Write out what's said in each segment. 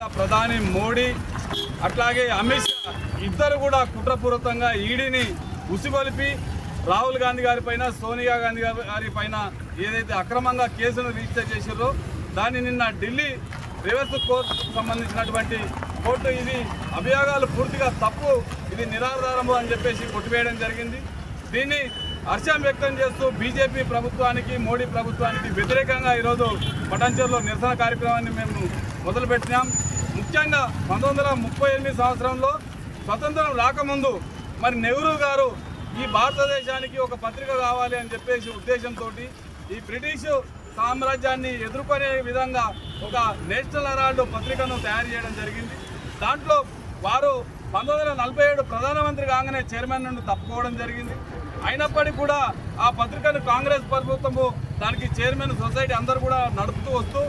ప్రధాని మోడీ అట్లాగే అమిత్ షా ఇద్దరు కూడా కుట్రపూరితంగా ఈడీని ఉసిగొలిపి రాహుల్ గాంధీ గారి పైన సోనియా గాంధీ గారి పైన ఏదైతే అక్రమంగా కేసును రిజిస్టర్ చేశారో దాన్ని నిన్న ఢిల్లీ రివర్స్ కోర్టుకు సంబంధించినటువంటి కోర్టు ఇది అభియోగాలు పూర్తిగా తప్పు, ఇది నిరాధారము అని చెప్పేసి కొట్టివేయడం జరిగింది. దీన్ని హర్షం వ్యక్తం చేస్తూ బీజేపీ ప్రభుత్వానికి మోడీ ప్రభుత్వానికి వ్యతిరేకంగా ఈరోజు పటాన్చెరులో నిరసన కార్యక్రమాన్ని మేము మొదలుపెట్టినాం. ముఖ్యంగా 1938 సంవత్సరంలో స్వతంత్రం రాకముందు మరి నెహ్రూ గారు ఈ భారతదేశానికి ఒక పత్రిక కావాలి అని చెప్పేసి ఉద్దేశంతో ఈ బ్రిటిష్ సామ్రాజ్యాన్ని ఎదుర్కొనే విధంగా ఒక నేషనల్ హెరాల్డ్ పత్రికను తయారు చేయడం జరిగింది. దాంట్లో వారు 1947 ప్రధానమంత్రి కాగానే చైర్మన్ నుండి తప్పుకోవడం జరిగింది. అయినప్పటికీ కూడా ఆ పత్రికను కాంగ్రెస్ ప్రభుత్వము దానికి చైర్మన్ సొసైటీ అందరూ కూడా నడుపుతూ వస్తూ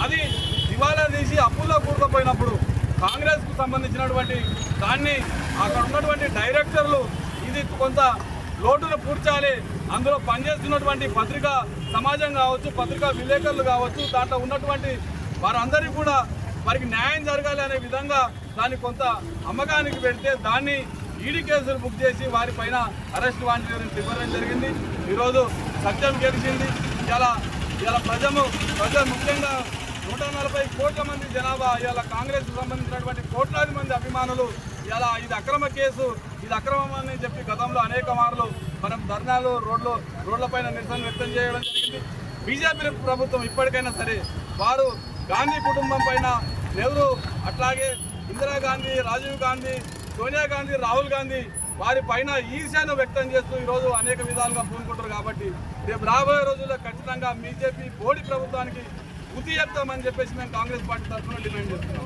అది దివాలా తీసి అప్పుల్లో కూరుకుపోయినప్పుడు కాంగ్రెస్కు సంబంధించినటువంటి దాన్ని అక్కడ ఉన్నటువంటి డైరెక్టర్లు ఇది కొంత లోటును పూడ్చాలి, అందులో పనిచేస్తున్నటువంటి పత్రికా సమాజం కావచ్చు, పత్రికా విలేకరులు కావచ్చు, దాంట్లో ఉన్నటువంటి వారందరికీ కూడా వారికి న్యాయం జరగాలి అనే విధంగా దాన్ని కొంత అమ్మకానికి పెడితే దాన్ని ఈడీ కేసులు బుక్ చేసి వారిపైన అరెస్ట్ వారెంట్ ఇవ్వడం జరిగింది. ఈరోజు సత్యం గెలిచింది. ఇలా ప్రజలు ముఖ్యంగా 140 కోట్ల మంది జనాభా, ఇలా కాంగ్రెస్ సంబంధించినటువంటి కోట్లాది మంది అభిమానులు ఇలా ఇది అక్రమ కేసు, ఇది అక్రమం అని చెప్పి గతంలో అనేక మార్లు మనం ధర్నాలు రోడ్లపైన నిరసన వ్యక్తం చేయడం జరిగింది. బీజేపీ ప్రభుత్వం ఇప్పటికైనా సరే వారు గాంధీ కుటుంబం పైన నెహ్రూ అట్లాగే ఇందిరాగాంధీ, రాజీవ్ గాంధీ, సోనియా గాంధీ, రాహుల్ గాంధీ వారి పైన ఈర్ష్యను వ్యక్తం చేస్తూ ఈరోజు అనేక విధాలుగా పూనుకుంటారు. కాబట్టి రేపు రాబోయే రోజుల్లో ఖచ్చితంగా బీజేపీ మోడీ ప్రభుత్వానికి బుద్ధి చెప్తామని చెప్పేసి మేము కాంగ్రెస్ పార్టీ తరఫున డిమాండ్ చేస్తున్నాం.